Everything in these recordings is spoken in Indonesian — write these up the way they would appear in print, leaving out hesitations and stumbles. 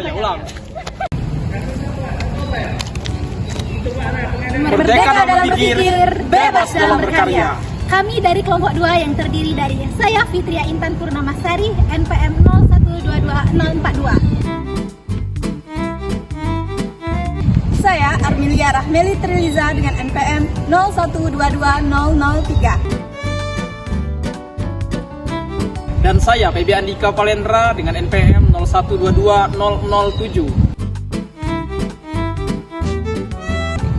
ulang. Merdeka dalam berpikir, bebas dalam berkarya. Kami dari kelompok 2 yang terdiri dari saya Fitria Intan Purnamasari, NPM 0122042. Saya Armilia Rahmeli Triliza dengan NPM 0122003. Dan saya PB Andika Palendra dengan NPM 0122007.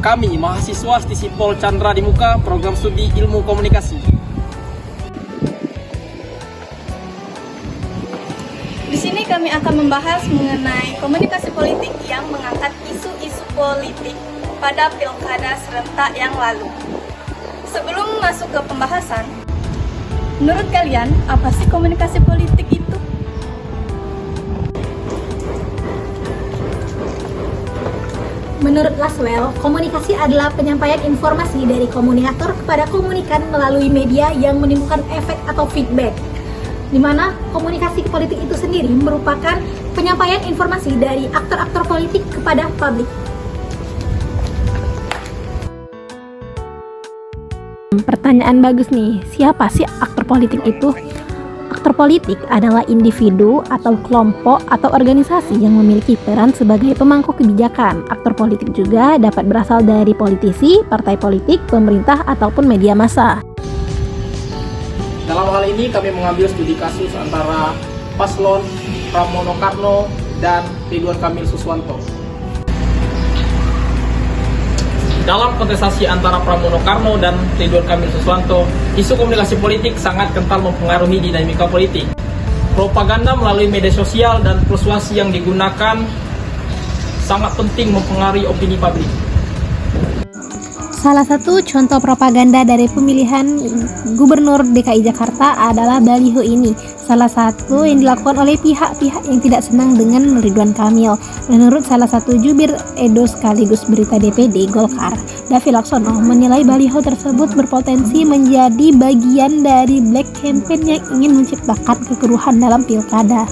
Kami mahasiswa Stisipol Chandra di Muka, program studi ilmu komunikasi. Di sini kami akan membahas mengenai komunikasi politik yang mengangkat isu-isu politik pada pilkada serentak yang lalu. Sebelum masuk ke pembahasan, menurut kalian apa sih komunikasi politik itu? Menurut Laswell, komunikasi adalah penyampaian informasi dari komunikator kepada komunikan melalui media yang menimbulkan efek atau feedback, di mana komunikasi politik itu sendiri merupakan penyampaian informasi dari aktor-aktor politik kepada publik. Pertanyaan bagus nih, siapa sih aktor politik itu? Aktor politik adalah individu atau kelompok atau organisasi yang memiliki peran sebagai pemangku kebijakan. Aktor politik juga dapat berasal dari politisi, partai politik, pemerintah, ataupun media massa. Dalam hal ini kami mengambil studi kasus antara Paslon Pramono Karno dan Ridwan Kamil Suswanto. Dalam kontestasi antara Pramono Karno dan Ridwan Kamil Suswanto, isu komunikasi politik sangat kental mempengaruhi dinamika politik. Propaganda melalui media sosial dan persuasi yang digunakan sangat penting mempengaruhi opini publik. Salah satu contoh propaganda dari pemilihan Gubernur DKI Jakarta adalah baliho ini. Salah satu yang dilakukan oleh pihak-pihak yang tidak senang dengan Ridwan Kamil. Menurut salah satu jubir Edo sekaligus berita DPD Golkar, Davi Laksono, menilai baliho tersebut berpotensi menjadi bagian dari black campaign yang ingin menciptakan kekeruhan dalam pilkada.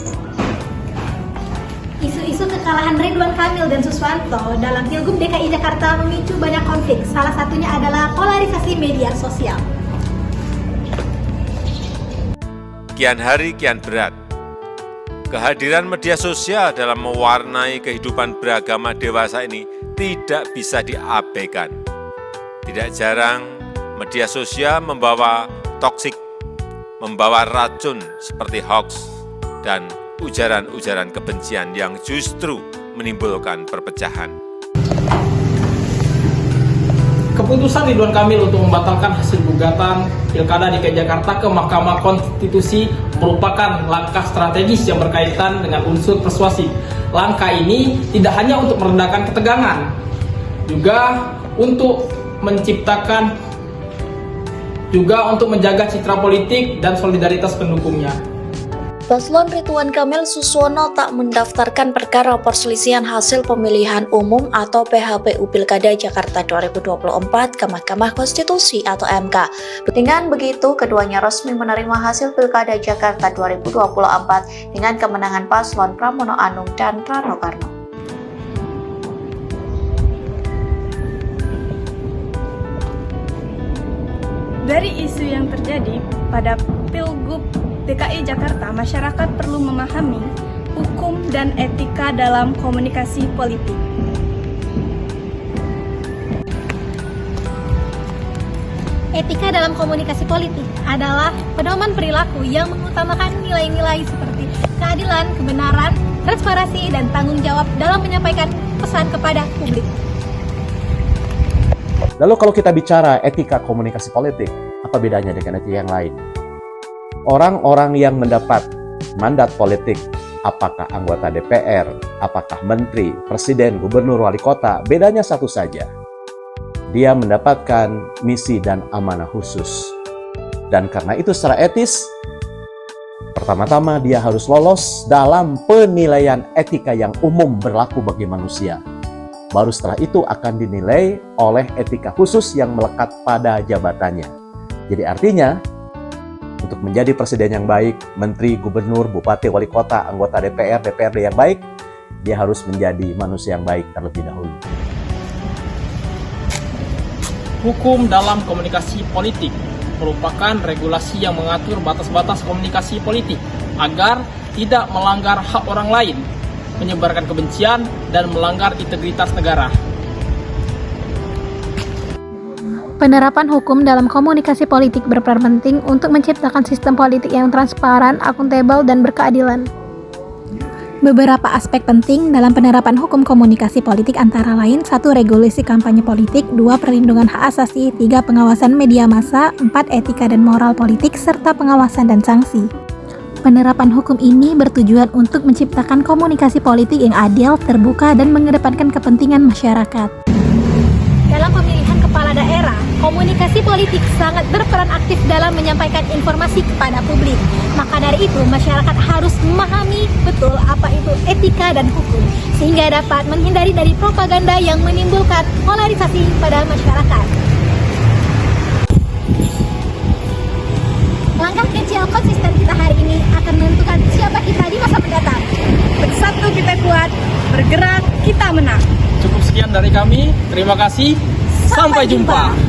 Isu-isu kekalahan Ridwan Kamil dan Suswanto dalam Pilgub DKI Jakarta memicu banyak konflik. Salah satunya adalah polarisasi media sosial. Kian hari kian berat. Kehadiran media sosial dalam mewarnai kehidupan beragama dewasa ini tidak bisa diabaikan. Tidak jarang, media sosial membawa toksik, membawa racun seperti hoax dan ujaran-ujaran kebencian yang justru menimbulkan perpecahan. Keputusan Ridwan Kamil untuk membatalkan hasil gugatan Pilkada DKI Jakarta ke Mahkamah Konstitusi merupakan langkah strategis yang berkaitan dengan unsur persuasif. Langkah ini tidak hanya untuk meredakan ketegangan, juga untuk menjaga citra politik dan solidaritas pendukungnya. Paslon Ridwan Kamil Suswono tak mendaftarkan perkara perselisihan hasil pemilihan umum atau PHPU Pilkada Jakarta 2024 ke Mahkamah Konstitusi atau MK. Dengan begitu, keduanya resmi menerima hasil Pilkada Jakarta 2024 dengan kemenangan Paslon Pramono Anung dan Rano Karno. Dari isu yang terjadi pada Pilgub DKI Jakarta, masyarakat perlu memahami hukum dan etika dalam komunikasi politik. Etika dalam komunikasi politik adalah pedoman perilaku yang mengutamakan nilai-nilai seperti keadilan, kebenaran, transparansi, dan tanggung jawab dalam menyampaikan pesan kepada publik. Lalu kalau kita bicara etika komunikasi politik, apa bedanya dengan etika yang lain? Orang-orang yang mendapat mandat politik, apakah anggota DPR, apakah menteri, presiden, gubernur, wali kota, bedanya satu saja. Dia mendapatkan misi dan amanah khusus. Dan karena itu secara etis, pertama-tama dia harus lolos dalam penilaian etika yang umum berlaku bagi manusia. Baru setelah itu akan dinilai oleh etika khusus yang melekat pada jabatannya. Jadi artinya, untuk menjadi presiden yang baik, menteri, gubernur, bupati, wali kota, anggota DPR, DPRD yang baik, dia harus menjadi manusia yang baik terlebih dahulu. Hukum dalam komunikasi politik merupakan regulasi yang mengatur batas-batas komunikasi politik agar tidak melanggar hak orang lain, menyebarkan kebencian, dan melanggar integritas negara. Penerapan hukum dalam komunikasi politik berperan penting untuk menciptakan sistem politik yang transparan, akuntabel, dan berkeadilan. Beberapa aspek penting dalam penerapan hukum komunikasi politik antara lain 1. Regulasi kampanye politik, 2. Perlindungan hak asasi, 3. Pengawasan media massa, 4. Etika dan moral politik, serta pengawasan dan sanksi. Penerapan hukum ini bertujuan untuk menciptakan komunikasi politik yang adil, terbuka, dan mengedepankan kepentingan masyarakat. Dalam pemilihan kepala daerah, komunikasi politik sangat berperan aktif dalam menyampaikan informasi kepada publik. Maka dari itu, masyarakat harus memahami betul apa itu etika dan hukum, sehingga dapat menghindari dari propaganda yang menimbulkan polarisasi pada masyarakat. Langkah kecil konsisten kita hari ini akan menentukan siapa kita di masa mendatang. Bersatu kita kuat, bergerak kita menang. Cukup sekian dari kami. Terima kasih. Sampai jumpa.